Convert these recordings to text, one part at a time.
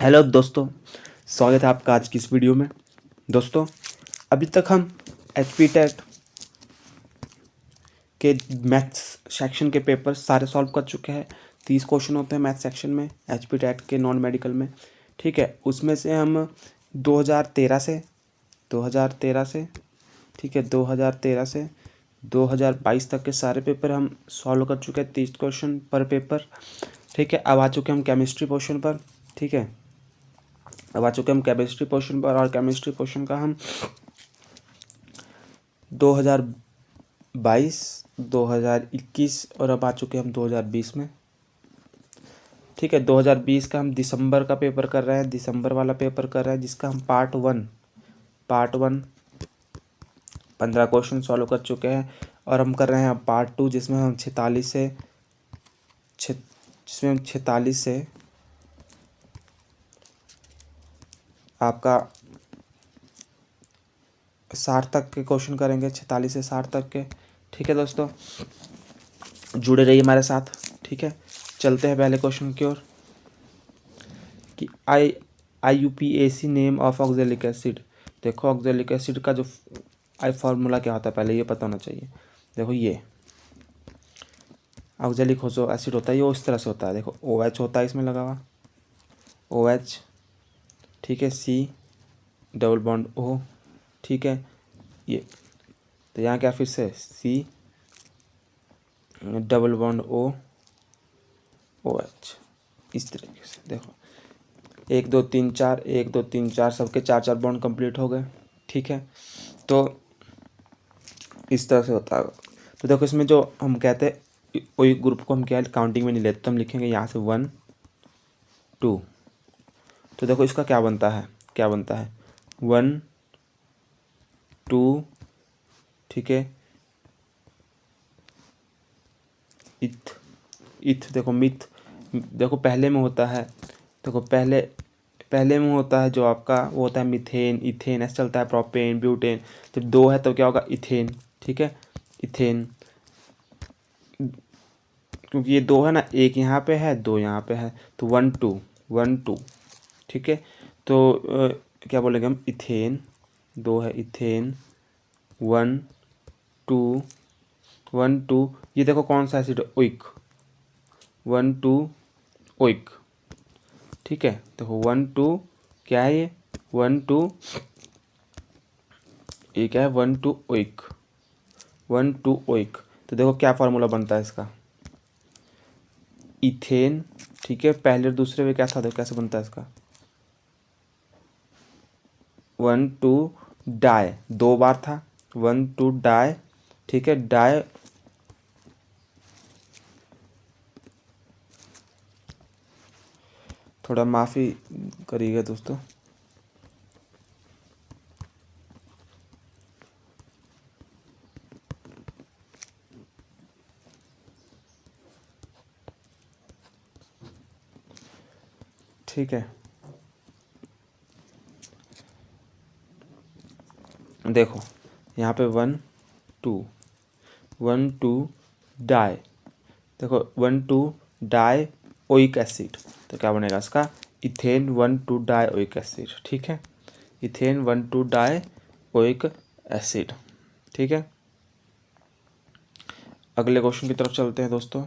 Hello दोस्तों, स्वागत है आपका आज की इस वीडियो में। दोस्तों, अभी तक हम एचपी टेट के मैथ्स सेक्शन के पेपर सारे सॉल्व कर चुके हैं। 30 क्वेश्चन होते हैं मैथ्स सेक्शन में एचपी टेट के नॉन मेडिकल में। ठीक है, उसमें से हम 2013 से ठीक है 2013 से 2022 तक के सारे पेपर हम सॉल्व कर चुके हैं, 30 क्वेश्चन पर पेपर। ठीक है, अब आ चुके हम केमिस्ट्री पोर्शन पर। ठीक है, अब आ चुके हम केमिस्ट्री पोर्शन पर, और केमिस्ट्री पोर्शन का हम 2022, 2021 और अब आ चुके हम 2020 में। ठीक है, 2020 का हम दिसंबर का पेपर कर रहे हैं, दिसंबर वाला पेपर कर रहे हैं, जिसका हम पार्ट वन 15 क्वेश्चन सॉल्व कर चुके हैं। और हम कर रहे हैं पार्ट 2, जिसमें हम 46 से आपका 60 तक के क्वेश्चन करेंगे, 46 से 60 तक के। ठीक है दोस्तों, जुड़े रहिए हमारे साथ। ठीक है, चलते हैं पहले क्वेश्चन की ओर कि IUPAC name of oxalic acid. देखो, ऑक्जेलिक एसिड का जो फार्मूला क्या होता है पहले ये पता होना चाहिए। देखो, ये ऑक्जेलिक जो एसिड होता है ये उस तरह से होता है। देखो, OH होता है इसमें लगा हुआ, OH। ठीक है, C डबल बॉन्ड O। ठीक है, ये तो यहाँ क्या फिर से C double bond O, OH। इस तरीके से देखो, 1 2 3 4, 1 2 3 4, सबके 4 4 बॉन्ड कंप्लीट हो गए। ठीक है, तो इस तरह से होता है। तो देखो, इसमें जो हम कहते हैं कोई ग्रुप को हम क्या काउंटिंग में नहीं लेते, तो हम लिखेंगे यहाँ से 1 2। तो देखो इसका क्या बनता है 1 2। ठीक है, इथ देखो, मिथ देखो पहले में होता है। देखो, पहले में होता है जो आपका वो होता है मिथेन, इथेन, ऐसे चलता है, प्रोपेन, ब्यूटेन। जब 2 है तो क्या होगा, इथेन। ठीक है, इथेन, क्योंकि ये 2 है ना, एक यहाँ पे है, 2 यहाँ पे है, तो 1 2 1 2। ठीक है, तो क्या बोलेंगे हम, इथेन। 2 है इथेन, 1 2 1 2। ये देखो कौन सा एसिड, ओइक, 1 2 ओइक। ठीक है, देखो 1 2 क्या है, ये 1 2, ये क्या है, 1 2 ओइक, 1 2 ओइक। तो देखो क्या फार्मूला बनता है इसका, इथेन। ठीक है, पहले और दूसरे में क्या था, देखो कैसे बनता है इसका, 1 2 डाई, 2 बार था, 1 2 डाई। ठीक है, डाई, थोड़ा माफ़ी करिएगा दोस्तों। ठीक है, देखो यहाँ पे 1 2 डाई। देखो 1 2 डाई ओइक एसिड, तो क्या बनेगा इसका, इथेन 1 2 डाई ओइक एसिड। ठीक है, इथेन 1 2 डाई ओइक एसिड। ठीक है, अगले क्वेश्चन की तरफ चलते हैं दोस्तों।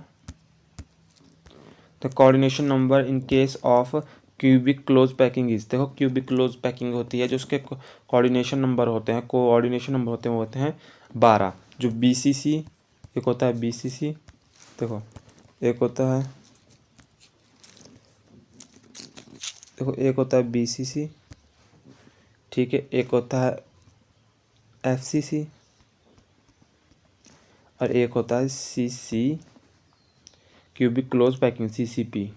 The coordination number in case of cubic close packing is. देखो, क्यूबिक क्लोज पैकिंग होती है, जो उसके कोऑर्डिनेशन नंबर होते हैं, कोऑर्डिनेशन नंबर होते हैं, वो होते हैं 12। जो BCC, एक होता है BCC, देखो एक होता है, देखो एक होता है BCC। ठीक है, एक होता है FCC और एक होता है CC, cubic close packing, CCP।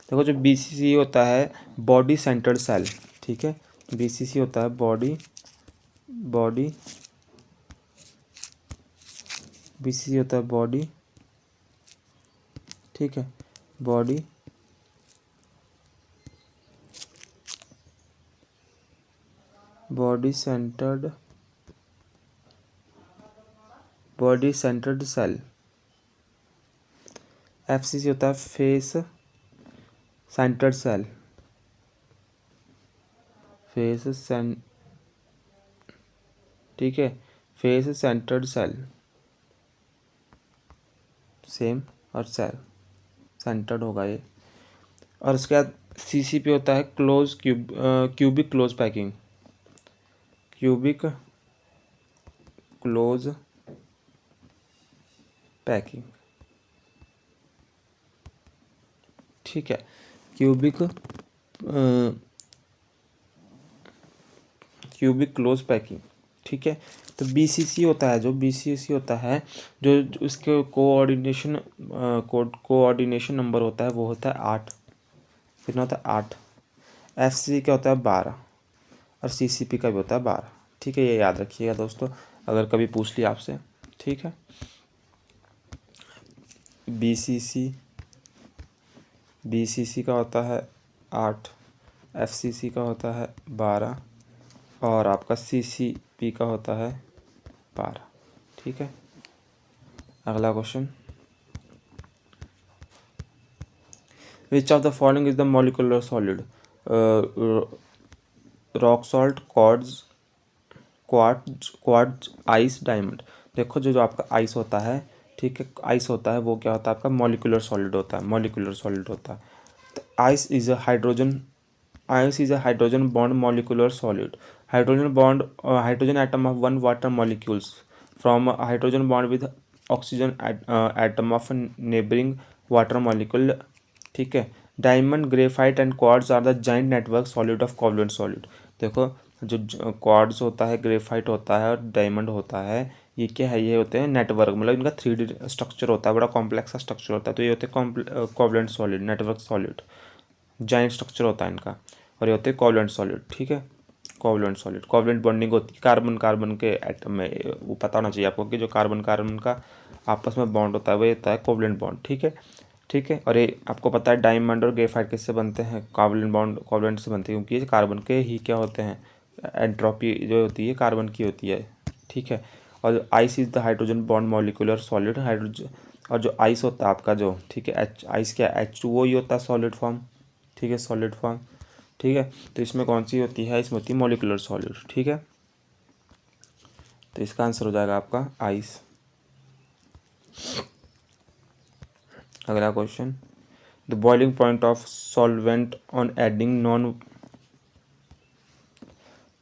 देखो, जो BCC होता है बॉडी सेंटर्ड सेल। ठीक है, BCC होता है बॉडी BCC होता है बॉडी। ठीक है, बॉडी सेंटर्ड सेल। FCC होता है फेस सेंटर्ड सेल। फेस ठीक है, फेस सेंटर्ड सेल, सेम, और सेल सेंटर्ड होगा ये। और उसके बाद CCP होता है cubic close packing, cubic close packing, ठीक है, क्यूबिक क्लोज पैकिंग, ठीक है। तो BCC होता है, जो BCC होता है, जो उसके कोऑर्डिनेशन नंबर होता है वो होता है 8, कितना होता है 8। FCC क्या होता है 12, और CCP का भी होता है 12, ठीक है। ये याद रखिएगा दोस्तों, अगर कभी पूछ लिया आपसे, ठीक है। BCC का होता है 8, FCC का होता है 12, और आपका CCP का होता है 12, ठीक है। अगला question, which of the following is the molecular solid, rock salt, quartz, ice, diamond. देखो जो जो आपका आइस होता है, ठीक है, आइस होता है वो क्या होता है आपका मॉलिक्यूलर सॉलिड होता है, मॉलिक्यूलर सॉलिड होता है। तो ice is a hydrogen bond molecular solid, hydrogen atom of one water molecules from hydrogen bond with oxygen atom of neighbouring water molecule, ठीक है। Diamond, graphite and quartz are the giant network solid of covalent solid. देखो जो quartz होता है, graphite होता है और diamond होता है, ये क्या है, ये होते हैं नेटवर्क, मतलब इनका 3D स्ट्रक्चर होता है, बड़ा कॉम्प्लेक्स सा स्ट्रक्चर होता है। तो ये होते हैं covalent solid, network solid, giant structure होता है इनका, और ये होते हैं कोवलेंट सॉलिड, ठीक है। कोवलेंट सॉलिड, कोवलेंट बॉन्डिंग होती है कार्बन कार्बन के एटम में, वो पता होना चाहिए आपको कि जो कार्बन कार्बन का आपस में बॉन्ड होता है वो होता है कोवलेंट बॉन्ड, ठीक है, ठीक है। और ये आपको पता है डायमंड और ग्रेफाइट किससे बनते हैं, कोवलेंट बॉन्ड, कोवलेंट से बनते हैं, क्योंकि ये कार्बन के ही क्या होते हैं, एंट्रोपी जो होती है कार्बन की होती है, ठीक है। और ice is the hydrogen bond molecular solid, hydrogen, और जो आइस होता है आपका जो, ठीक है, आइस क्या H2O ही होता है सॉलिड फॉर्म, ठीक है, सॉलिड फॉर्म, ठीक है। तो इसमें कौन सी होती है, इसमें होती है मॉलिक्यूलर सॉलिड, ठीक है। तो इसका आंसर हो जाएगा आपका आइस। अगला question, the boiling point of solvent on adding non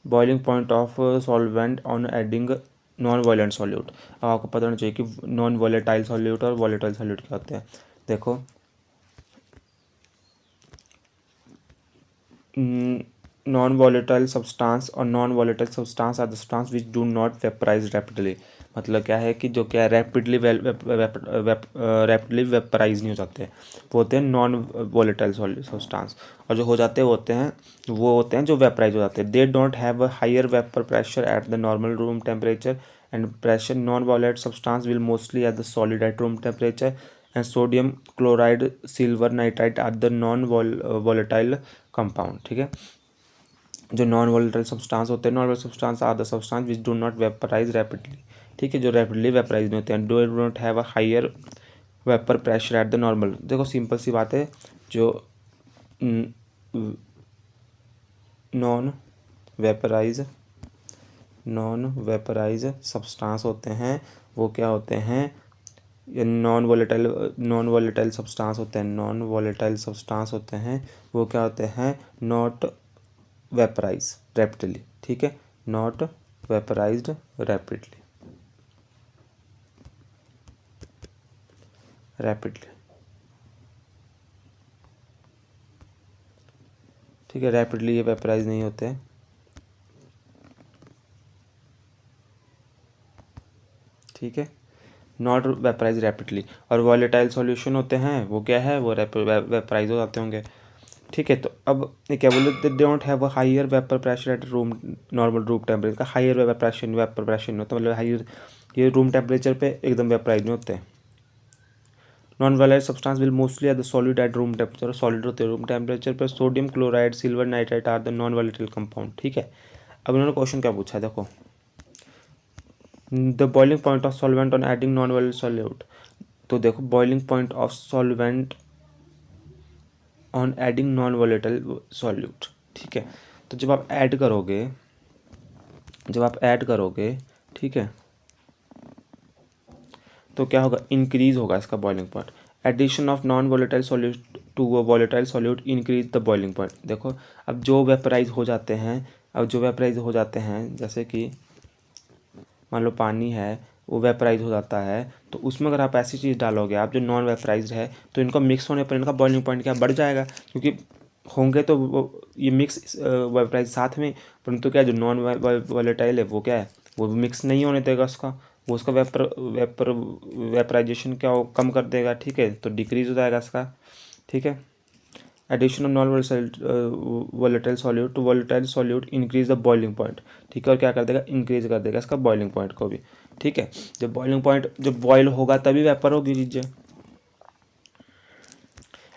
boiling point of solvent on adding non वॉलेंट सॉल्यूट। अब आपको पता होना चाहिए कि नॉन वॉलेटाइल सॉल्यूट और वॉलेटाइल सॉल्यूट क्या होते हैं। देखो नॉन वॉलेटाइल सब्सटेंस और non volatile substance are the substance which do not vaporise rapidly, मतलब क्या है कि जो क्या रैपिडली वेपराइज नहीं हो जाते, वो होते हैं नॉन वॉलेटाइल सब्सटेंस। और जो हो जाते हैं वो होते हैं जो वेपराइज हो जाते हैं। They don't have a higher vapour pressure at the normal room temperature and pressure, non volatile substance will mostly at the solid at room temperature and sodium chloride, silver nitrite are the non volatile compound, ठीक है। जो non volatile substance होते हैं, non volatile substance are the substance which do not vaporise rapidly, ठीक है, जो rapidly vaporise नहीं होते हैं। Do not have a higher vapour pressure at the normal. देखो सिंपल सी बात है, जो नॉन वेपराइज सब्सटेंस होते हैं वो क्या होते हैं, नॉन वॉलेटाइल सब्सटेंस होते हैं, नॉन वॉलेटाइल सब्सटेंस होते हैं वो क्या होते हैं, नॉट वेपराइज रैपिडली, ठीक है, नॉट वेपराइज्ड रैपिडली, ठीक है, रैपिडली ये वेपराइज नहीं होते हैं, ठीक है, नॉट वेपराइज रैपिडली। और वॉलेटाइल सॉल्यूशन होते हैं वो क्या है, वो वेपराइज हो जाते होंगे, ठीक है। तो अब ये क्या बोले, they don't have a higher vapour pressure at room normal room temperature का, हायर वेपर प्रेशर नहीं होता, मतलब हायर, ये रूम टेम्परेचर पे एकदम वेपराइज नहीं होते। Non volatile substance will mostly at the solid at room temperature, solid होते हैं रूम टेम्परेचर पर। Sodium chloride, silver nitrite are the non volatile compound, ठीक है। अब इन्होंने क्वेश्चन क्या पूछा है, देखो the boiling point of solvent on adding non volatile solute. तो देखो boiling point of solvent on adding non volatile solute, ठीक है। तो जब आप ऐड करोगे ठीक है, तो क्या होगा, इंक्रीज होगा इसका boiling point. Addition of non volatile solute to volatile solute increase the boiling point. देखो अब जो वेपराइज हो जाते हैं जैसे कि मान लो पानी है, वो वेपराइज हो जाता है, तो उसमें अगर आप ऐसी चीज़ डालोगे आप जो नॉन वेपराइज्ड है, तो इनको मिक्स होने पर इनका बॉइलिंग पॉइंट क्या बढ़ जाएगा, क्योंकि होंगे तो वो ये मिक्स वेपराइज साथ में, परंतु क्या जो नॉन वोलेटाइल है वो क्या है, वो मिक्स नहीं होने देगा उसका, वो उसका वेपराइजेशन क्या कम कर देगा। ठीक है, तो डिक्रीज हो जाएगा इसका। ठीक है, addition of non volatile solute to volatile solute increase the boiling point. ठीक है, और क्या कर देगा, इंक्रीज कर देगा इसका बॉइलिंग पॉइंट को भी। ठीक है, जब बॉइलिंग पॉइंट जब बॉयल होगा तभी वेपर होगी चीज़ें।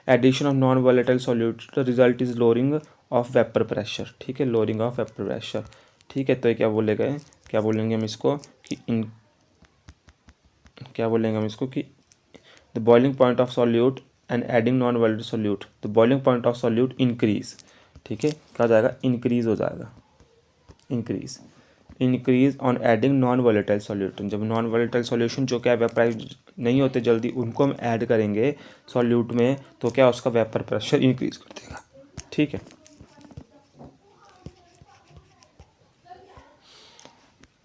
Addition of non volatile solute the result is lowering of vapour pressure. ठीक है, लोअरिंग ऑफ वेपर प्रेशर। ठीक है, तो क्या बोलेंगे हम इसको कि the boiling point of solute and adding non volatile solute, the boiling point of solute increase. ठीक है, क्या हो जाएगा, इंक्रीज हो जाएगा, increase on adding non volatile solute. जब नॉन वोलेटाइल सॉल्यूशन जो क्या वेपराइज नहीं होते जल्दी, उनको हम ऐड करेंगे सॉल्यूट में, तो क्या उसका वेपर प्रेशर इंक्रीज कर देगा। ठीक है,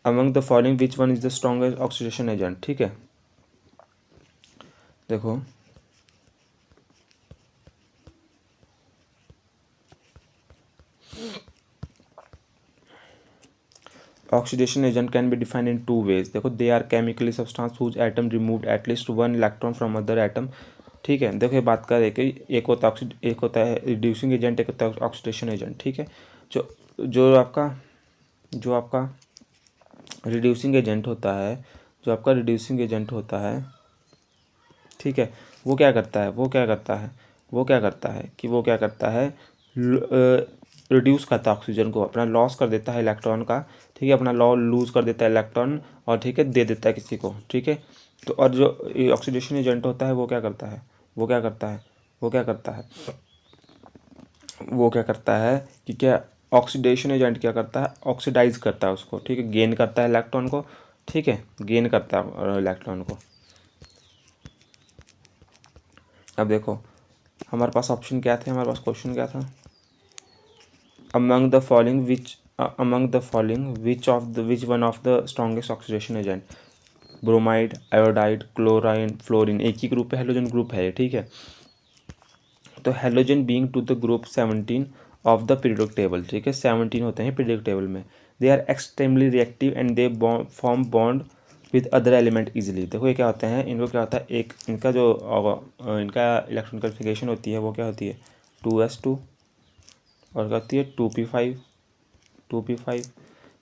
among the following which one is the strongest oxidation agent. ठीक है, देखो oxidation agent can be defined in two ways. देखो they are chemically substance whose atom removed at least one electron from other atom. ठीक है, देखो ये बात करें कि एक होता है रिड्यूसिंग एजेंट, एक होता है ऑक्सीडेशन एजेंट। ठीक है, जो आपका रिड्यूसिंग एजेंट होता है, ठीक है, वो क्या करता है, रिड्यूस करता है ऑक्सीजन को, अपना लॉस कर देता है इलेक्ट्रॉन का। ठीक है, अपना लूज कर देता है इलेक्ट्रॉन, और ठीक है दे देता है किसी को। ठीक है, तो और जो ऑक्सीडेशन एजेंट होता है वो क्या करता है कि क्या ऑक्सीडेशन एजेंट क्या करता है, ऑक्सीडाइज करता है उसको। ठीक है, गेन करता है इलेक्ट्रॉन को। ठीक है, गेन करता है इलेक्ट्रॉन को। अब देखो हमारे पास ऑप्शन क्या थे, हमारे पास क्वेश्चन क्या था, among the following which one of the strongest oxidation agent, bromide, iodide, chlorine, fluorine, एक ही ग्रुप है, हेलोजन ग्रुप है। ठीक है, तो halogen being to the group 17 of the periodic table. ठीक है, 17 होते हैं पीरियोडिक टेबल में। They are extremely reactive and they form bond with other element easily. देखो ये क्या होते हैं, इनको क्या होता है, एक इनका जो इनका इलेक्ट्रॉन कन्फिगरेशन होती है वो क्या होती है, 2s2, और क्या होती है 2p5।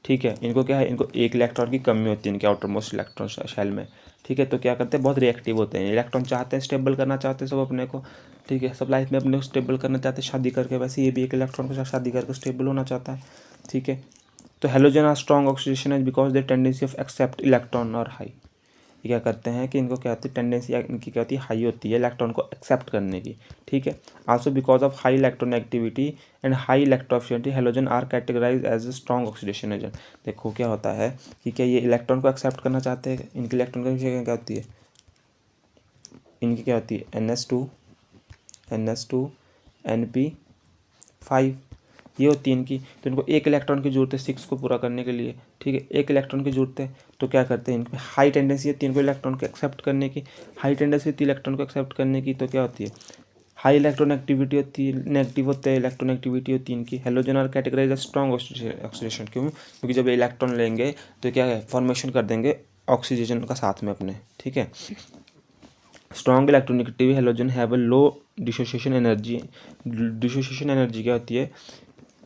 ठीक है, इनको क्या है, इनको एक इलेक्ट्रॉन की कमी होती है इनके आउटर मोस्ट इलेक्ट्रॉन शेल में। ठीक है, तो क्या करते हैं, बहुत रिएक्टिव होते हैं, इलेक्ट्रॉन चाहते हैं स्टेबल करना चाहते हैं सब अपने को। ठीक है, सब लाइफ में अपने को स्टेबल करना चाहते हैं शादी करके, वैसे ये भी एक इलेक्ट्रॉन के साथ शादी करके स्टेबल होना चाहता है। ठीक है, तो हेलोजन आर स्ट्रॉन्ग ऑक्सीडेशन है because they tendency of accept electron और हाई। ये क्या करते हैं कि इनको क्या होती है, टेंडेंसी इनकी क्या होती है, हाई होती है इलेक्ट्रॉन को एक्सेप्ट करने की। ठीक है, also because of high electron activity and high electrophilicity halogen are categorise as a strong oxidation agent. देखो क्या होता है कि क्या ये इलेक्ट्रॉन को एक्सेप्ट करना चाहते हैं, इनकी इलेक्ट्रॉन की क्या होती है, इनकी क्या होती है NS2 NP5, ये होती है इनकी। तो इनको एक इलेक्ट्रॉन की जरूरत है 6 को पूरा करने के लिए। ठीक है, एक इलेक्ट्रॉन की जरूरत है, तो क्या करते हैं, इनकी हाई टेंडेंसी होती है इनको इलेक्ट्रॉन को एक्सेप्ट करने की। हाई टेंडेंसी होती है इलेक्ट्रॉन को एक्सेप्ट करने की, तो क्या होती है, हाई इलेक्ट्रॉन एक्टिविटी होती है, नेगेटिव होते हैं इलेक्ट्रॉन एक्टिविटी होती है इनकी। Halogen are categorise strong oxidation, क्यों, क्योंकि जब इलेक्ट्रॉन लेंगे तो क्या है, फॉर्मेशन कर देंगे ऑक्सीजन का साथ में अपने। ठीक है, strong electronegative halogen have a low dissociation energy. Dissociation energy क्या होती है,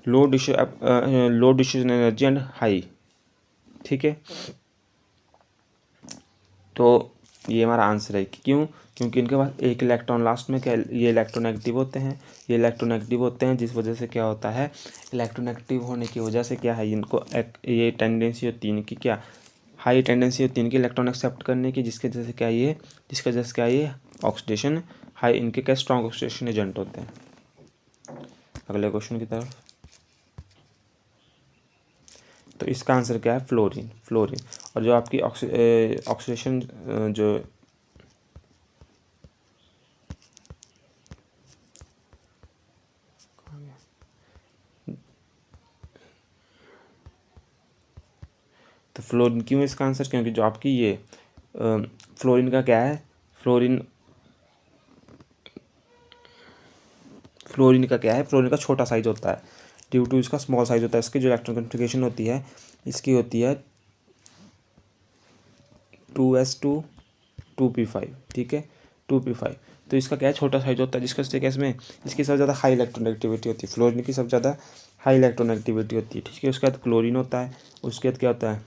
लो डिसोसिएशन एनर्जी एंड हाई। ठीक है, तो ये हमारा आंसर है कि क्यों, क्योंकि इनके पास एक इलेक्ट्रॉन लास्ट में क्या, ये इलेक्ट्रोनेगेटिव होते हैं, जिस वजह से क्या होता है, इलेक्ट्रोनेगेटिव होने की वजह से क्या है, इनको ये टेंडेंसी होती है इनकी, क्या हाई टेंडेंसी होती है इनकी इलेक्ट्रॉन एक्सेप्ट करने की, जिसके वजह से क्या ये ऑक्सीडेशन हाई, इनके क्या स्ट्रॉन्ग ऑक्सीडेशन एजेंट होते हैं। अगले क्वेश्चन की तरफ, तो इसका आंसर क्या है? फ्लोरीन। फ्लोरीन। और जो आपकी ऑक्सीडेशन जो तो फ्लोरीन क्यों इसका आंसर? क्योंकि जो आपकी ये फ्लोरीन का क्या है? फ्लोरीन फ्लोरीन का क्या है? फ्लोरीन का छोटा साइज होता है, ड्यू टू इसका स्मॉल साइज होता है। इसकी जो इलेक्ट्रॉन कन्फिग्रेशन होती है, इसकी होती है 2s2 2p5, ठीक है, 2p5। तो इसका क्या है? छोटा साइज होता है, जिसका वजह से क्या इसमें इसकी सबसे ज़्यादा हाई इलेक्ट्रॉन एक्टिविटी होती है। फ्लोरीन की सबसे ज़्यादा हाई इलेक्ट्रॉन एक्टिविटी होती है, ठीक है। उसके बाद क्लोरीन होता है, उसके बाद क्या होता है?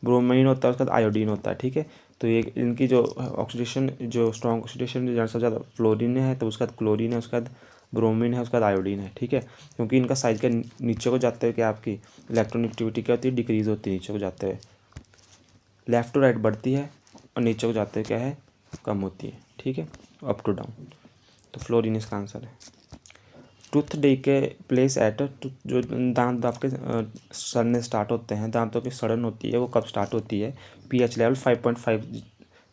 ब्रोमीन होता है, उसके बाद आयोडीन होता है, ठीक है। तो ये इनकी जो ऑक्सीडेशन, जो स्ट्रॉन्ग ऑक्सीडेशन जो सबसे ज़्यादा फ्लोरीन है, तो उसके बाद क्लोरीन है, उसके बाद ब्रोमीन है, उसके बाद आयोडीन है, ठीक है। क्योंकि इनका साइज का नीचे को जाते हुए क्या आपकी इलेक्ट्रॉन एक्टिविटी क्या होती है? डिक्रीज होती है नीचे को जाते हुए। लेफ़्ट टू राइट बढ़ती है और नीचे को जाते हुए क्या है? कम होती है, ठीक है, अप टू डाउन। तो फ्लोरीन इसका आंसर है। टूथ डीके प्लेस एट, जो दांत आपके सड़ने स्टार्ट होते हैं, दांतों की सड़न होती है, वो कब स्टार्ट होती है? पीएच लेवल 5.5,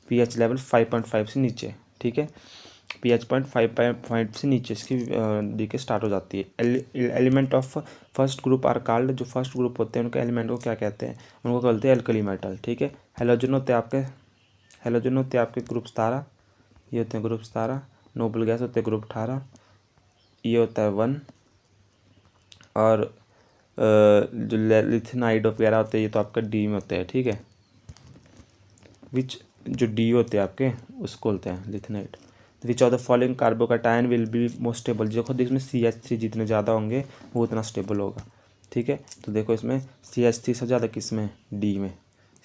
पीएच लेवल 5.5 से नीचे, ठीक है। पीएच पॉइंट 5.5 से नीचे इसकी डीके स्टार्ट हो जाती है। Element of first group are called, जो फर्स्ट ग्रुप होते हैं उनके एलिमेंट को क्या कहते हैं? उनको कहते हैं एल्कली मेटल, ठीक है। हेलोजन होते हैं आपके, हेलोजन होते हैं आपके ग्रुप 17, ये होते हैं ग्रुप 17। नोबल गैस होते हैं ग्रुप 18, ये होता है 1। और जो लिथिनाइड वगैरह होते हैं, ये तो आपका डी में होते हैं, ठीक है। विच, जो डी होते हैं आपके, उसको बोलते हैं lanthanide. Which of the following carbocation will be most stable, जो खुद इसमें CH3 जितने ज़्यादा होंगे वो उतना स्टेबल होगा, ठीक है। तो देखो इसमें CH3 सबसे ज़्यादा किस में? डी में।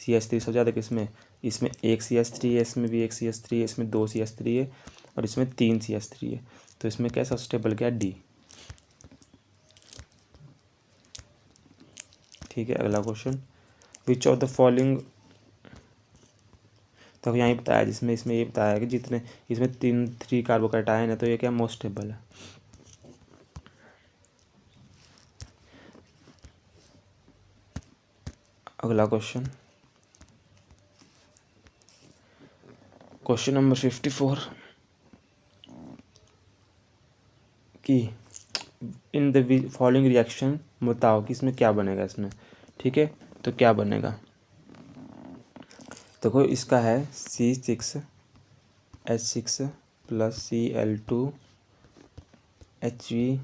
CH3 सबसे ज़्यादा किस में? इसमें एक CH3 है, इसमें भी एक CH3 है, इसमें 2 CH3 है, और इसमें 3 CH3 है। तो इसमें कैसा स्टेबल क्या? डी, ठीक है। अगला question, which of the following, तो यहाँ ही बताया, जिसमें इसमें ये बताया कि जितने इसमें 3 कार्बोकैटायन है, तो ये क्या मोस्ट स्टेबल है? अगला क्वेश्चन, क्वेश्चन नंबर 54, कि इन द फॉलोइंग रिएक्शन बताओ कि इसमें क्या बनेगा इसमें, ठीक है। तो क्या बनेगा? देखो इसका है C6H6 प्लस Cl2HV।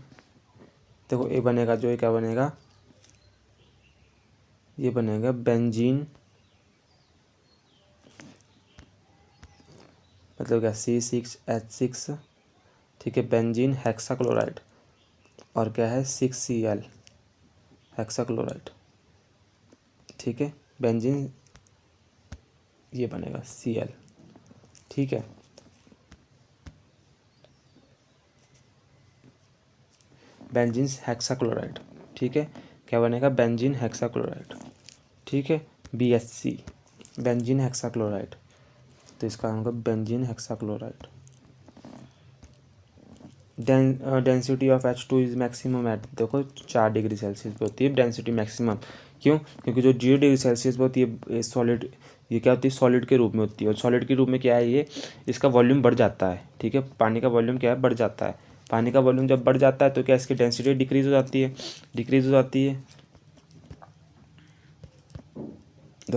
देखो ये बनेगा, जो ये क्या बनेगा? ये बनेगा बेंजीन, मतलब क्या? C6H6, ठीक है, बेंजीन हेक्साक्लोराइड, और क्या है? 6Cl हेक्साक्लोराइड, ठीक है। बेंजीन, ये बनेगा Cl, ठीक है। बेंजीन हेक्साक्लोराइड, ठीक है। क्या बनेगा? बेंजीन हेक्साक्लोराइड, ठीक है। BHC, benzene hexachloride. तो इसका होगा benzene hexachloride. Density of H2 is maximum at, देखो 4 डिग्री सेल्सियस पे होती है डेंसिटी मैक्सिमम। क्यों? क्योंकि जो 0 डिग्री सेल्सियस पे होती है सॉलिड, ये क्या होती है? सॉलिड के रूप में होती है। और सॉलिड के रूप में क्या है? ये इसका वॉल्यूम बढ़ जाता है, ठीक है। पानी का वॉल्यूम क्या है? बढ़ जाता है। पानी का वॉल्यूम जब बढ़ जाता है तो क्या इसकी डेंसिटी डिक्रीज हो जाती है? डिक्रीज हो जाती है। The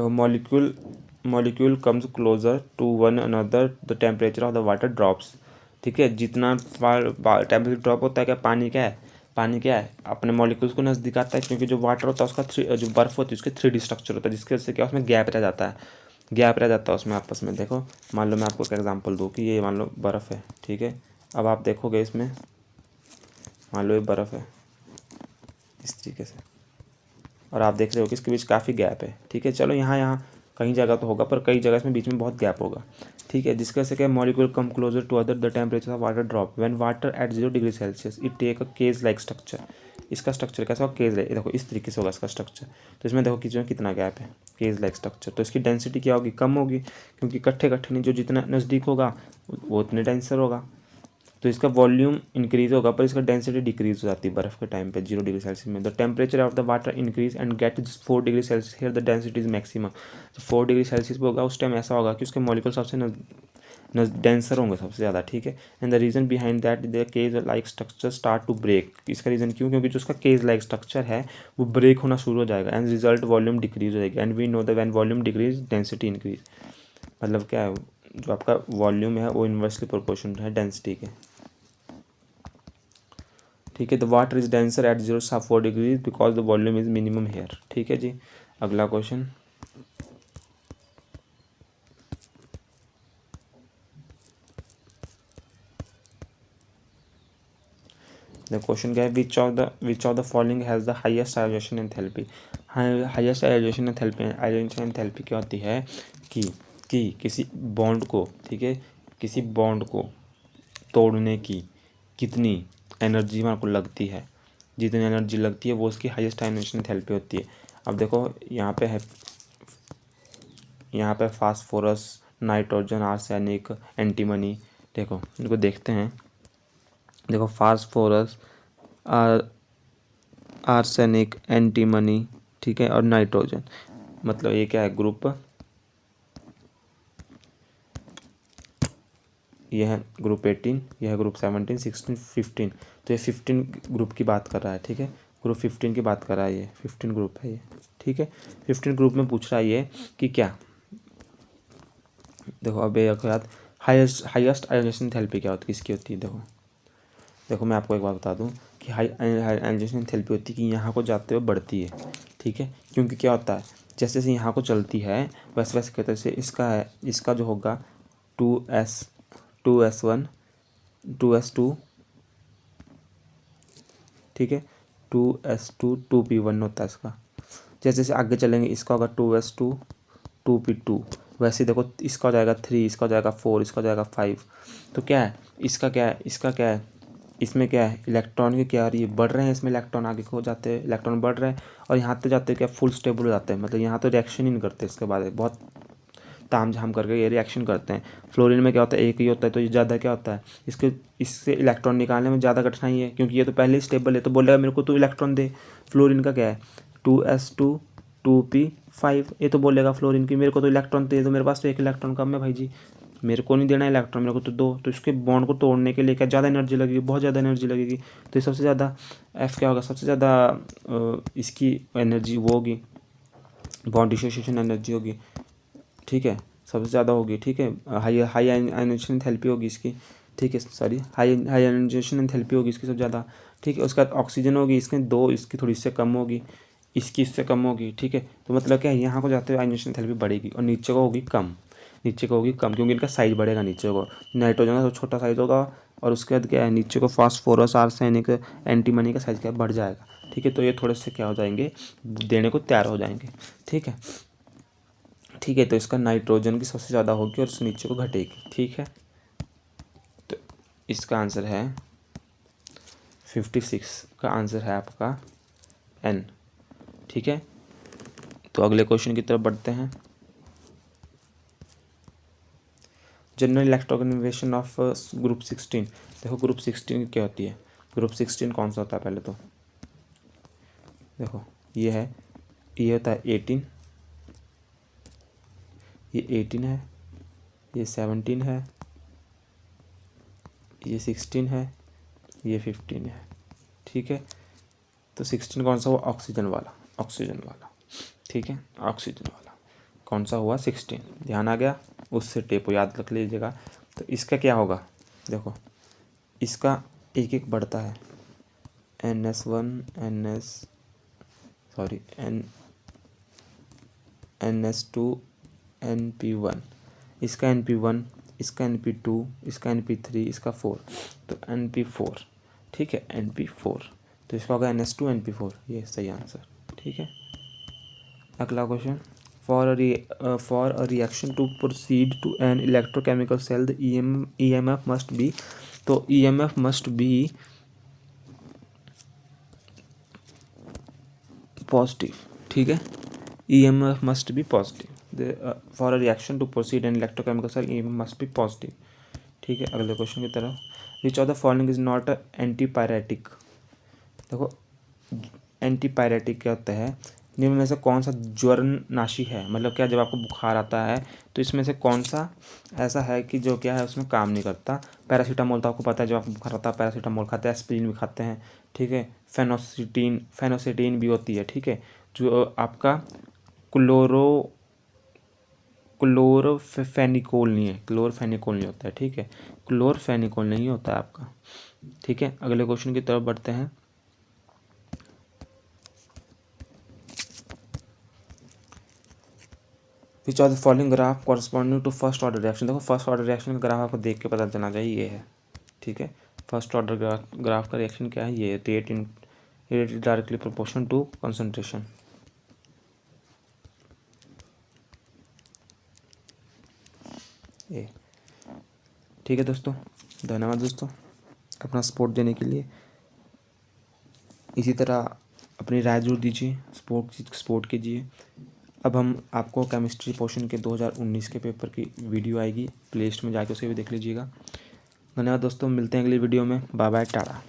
molecule comes closer to one another, the temperature of the water drops, ठीक है। जितना टेम्परेचर ड्रॉप होता है, क्या पानी क्या है? पानी क्या है? अपने मॉलिक्यूल्स को नज़दीक आता है, क्योंकि जो वाटर होता है उसका जो बर्फ़ होती है उसके 3D स्ट्रक्चर होता है, जिसकी वजह से क्या उसमें गैप रह जाता है, गैप रह जाता है उसमें आपस में। देखो मान लो मैं आपको एक एग्जांपल दूँ कि ये मान लो बर्फ़ है, ठीक है। अब आप देखोगे इसमें, मान लो ये बर्फ़ है इस तरीके से, और आप देख रहे हो कि इसके बीच काफ़ी गैप है, ठीक है। चलो यहाँ यहाँ कहीं जगह तो होगा, पर कई जगह इसमें बीच में बहुत गैप होगा, ठीक है। जिसकी वजह से क्या molecule come closer to other, the temperature of water drop when water at 0 degree Celsius, it take a cage like structure. इसका स्ट्रक्चर कैसा होगा? Cage like. देखो इस तरीके से होगा इसका स्ट्रक्चर। तो इसमें देखो कि कितना गैप है, केज लाइक स्ट्रक्चर। तो इसकी डेंसिटी क्या होगी? कम होगी, क्योंकि इकट्ठे इकट्ठे नहीं, जो जितना नज़दीक होगा वो उतने डेंसर होगा। तो इसका वॉल्यूम इंक्रीज होगा पर इसका डेंसिटी डिक्रीज हो जाती है बर्फ़ के टाइम पे 0 डिग्री सेल्सियस में। The temperature of the water increase and get 4 degree Celsius, here the density is maximum. तो 4 डिग्री सेल्सियस पे होगा, उस टाइम ऐसा होगा कि उसके मॉलिक्यूल सबसे डेंसर होंगे सबसे ज़्यादा, ठीक है। And the reason behind that the cage like structure start to break. इसका रीज़न क्यों? क्योंकि जो उसका केज लाइक स्ट्रक्चर है वो ब्रेक होना शुरू हो जाएगा एंड रिजल्ट वॉल्यूम डिक्रीज हो जाएगी। And we know the when volume decrease density increase. मतलब क्या है, जो आपका वॉल्यूम है वो इन्वर्सली प्रोपोर्शनल है डेंसिटी के, ठीक है। The water is denser at 0.4 degree because the volume is minimum here, ठीक है जी। अगला क्वेश्चन, द क्वेश्चन क्या है, which of the following has the highest ionisation enthalpy. Highest ionisation enthalpy क्या होती है कि किसी बॉन्ड को, ठीक है, किसी बॉन्ड को तोड़ने की कितनी एनर्जी वहाँ को लगती है, जितनी एनर्जी लगती है वो उसकी हाईएस्ट आयोजेशन एंथैल्पी होती है। अब देखो यहाँ पे है, यहाँ पे फास्फोरस, नाइट्रोजन, आर्सेनिक, एंटीमनी। देखो इनको देखते हैं। देखो फास्फोरस, आर्सेनिक, एंटीमनी, ठीक है, और नाइट्रोजन। मतलब ये क्या है, ग्रुप, ये है ग्रुप 18, ये है ग्रुप 17, 16, 15। तो ये 15 ग्रुप की बात कर रहा है, ठीक है। ग्रुप 15 की बात कर रहा है, ये 15 ग्रुप है ये, ठीक है। 15 ग्रुप में पूछ रहा है ये कि क्या, देखो अब ये याद, हाईएस्ट आयोजेशन एंथैल्पी क्या होती है, किसकी होती है। देखो मैं आपको एक बात बता दूं कि हाई आयोजेशन एंथैल्पी होती है कि यहाँ को जाते हुए बढ़ती है, ठीक है। क्योंकि क्या होता है, जैसे जैसे यहाँ को चलती है वैसे वैसे कहते हैं इसका है, इसका जो होगा 2s1 2s2, ठीक है, 2s2 2p1 होता है इसका। जैसे जैसे आगे चलेंगे इसका होगा 2s2 2p2। वैसे देखो इसका हो जाएगा 3, इसका हो जाएगा 4, इसका हो जाएगा 5। तो क्या है इसका, क्या है इसका, क्या है इसमें, क्या है इलेक्ट्रॉन की क्या आ रही है, बढ़ रहे हैं इसमें इलेक्ट्रॉन, आगे को जाते हैं इलेक्ट्रॉन बढ़ रहे हैं, और यहाँ तो जाते हैं क्या फुल स्टेबल हो जाते हैं, मतलब यहाँ तो रिएक्शन ही नहीं करते, इसके बाद बहुत ताम झाम करके ये रिएक्शन करते हैं। फ्लोरीन में क्या होता है, एक ही होता है, तो ये ज़्यादा क्या होता है, इससे इलेक्ट्रॉन निकालने में ज़्यादा कठिनाई है, क्योंकि ये तो पहले ही स्टेबल है, तो बोलेगा मेरे को तो इलेक्ट्रॉन दे। फ्लोरीन का क्या है 2s2 2p5, ये तो बोलेगा फ्लोरीन की मेरे को तो इलेक्ट्रॉन दे दो, मेरे पास तो एक इलेक्ट्रॉन कम है भाई जी, मेरे को नहीं देना इलेक्ट्रॉन, मेरे को तो दो। तो इसके बॉन्ड को तोड़ने के लिए क्या ज़्यादा एनर्जी लगेगी, बहुत ज़्यादा एनर्जी लगेगी। तो ये सबसे ज़्यादा एफ क्या होगा, सबसे ज़्यादा इसकी एनर्जी वो होगी, बॉन्ड डिसोसिएशन एनर्जी होगी, ठीक है, सबसे ज़्यादा होगी, ठीक है। हाई आयोनाइजेशन एंथैल्पी होगी इसकी, ठीक है, सॉरी हाई आयोनाइजेशन एंथैल्पी होगी इसकी सबसे ज़्यादा, ठीक है। उसके बाद ऑक्सीजन होगी इसके 2, इसकी थोड़ी इससे कम होगी, इसकी इससे कम होगी, ठीक है। तो मतलब क्या है यहाँ को जाते हुए आयोनाइजेशन एंथैल्पी बढ़ेगी और नीचे को होगी कम, नीचे को होगी कम, क्योंकि इनका साइज बढ़ेगा नीचे को, नाइट्रोजन का तो छोटा साइज होगा, और उसके बाद क्या है नीचे को फास्फोरस, आर्सेनिक, एंटीमनी का साइज क्या बढ़ जाएगा, ठीक है। तो ये थोड़े से क्या हो जाएंगे, देने को तैयार हो जाएंगे, ठीक है, ठीक है। तो इसका नाइट्रोजन की सबसे ज़्यादा होगी और उससे नीचे को घटेगी, ठीक है। तो इसका आंसर है 56 का आंसर है आपका एन, ठीक है। तो अगले क्वेश्चन की तरफ बढ़ते हैं। General electron configuration of group 16। देखो ग्रुप 16 क्या होती है, ग्रुप 16 कौन सा होता है पहले तो देखो, ये है, ये होता है 18, ये 18 है, ये 17 है, ये 16 है, ये 15 है, ठीक है। तो 16 कौन सा हुआ, ऑक्सीजन वाला, ऑक्सीजन वाला, ठीक है, ऑक्सीजन वाला कौन सा हुआ 16, ध्यान आ गया, उससे टेप को याद रख लीजिएगा। तो इसका क्या होगा, देखो इसका एक एक बढ़ता है, NS1 NS2 NP1, इसका NP1, इसका NP2, इसका NP3, इसका 4, तो NP4, ठीक है, NP4। तो इसका होगा NS2 NP4, ये सही आंसर, ठीक है। अगला question, for a reaction to proceed to an electrochemical cell the EMF must be. तो EMF मस्ट बी पॉजिटिव, ठीक है, EMF must be positive, for a reaction to proceed an electrochemical cell EMF must be positive, ठीक है, अगले question की तरफ। Which of the following is not antipyretic. देखो antipyretic क्या होता है, निम्न में से कौन सा ज्वरनाशी है, मतलब क्या जब आपको बुखार आता है तो इसमें से कौन सा ऐसा है कि जो क्या है उसमें काम नहीं करता। पैरासीटामोल तो आपको पता है, जब आपको बुखार आता है पैरासीटामोल खाते हैं, एस्पिरिन भी खाते हैं, ठीक है। फेनोसिटीन भी होती है, ठीक है। जो आपका क्लोरोफेनिकोल नहीं है, क्लोरफेनिकोल नहीं होता है, ठीक है। क्लोरफेनिकोल नहीं होता है आपका, ठीक है। अगले क्वेश्चन की तरफ बढ़ते हैं। Which of the following graph corresponding to first order reaction. देखो फर्स्ट ऑर्डर रिएक्शन का ग्राफ आपको देख के पता चलना चाहिए, ये है, ठीक है। फर्स्ट ऑर्डर ग्राफ का रिएक्शन क्या है, ये rate is directly proportional to concentration. ये ठीक है दोस्तों, धन्यवाद दोस्तों अपना सपोर्ट देने के लिए। इसी तरह अपनी राय जरूर दीजिए, सपोर्ट कीजिए। अब हम आपको केमिस्ट्री पोर्शन के 2019 के पेपर की वीडियो आएगी, प्लेलिस्ट में जाके उसे भी देख लीजिएगा। धन्यवाद दोस्तों, मिलते हैं अगली वीडियो में। Bye bye, Tata.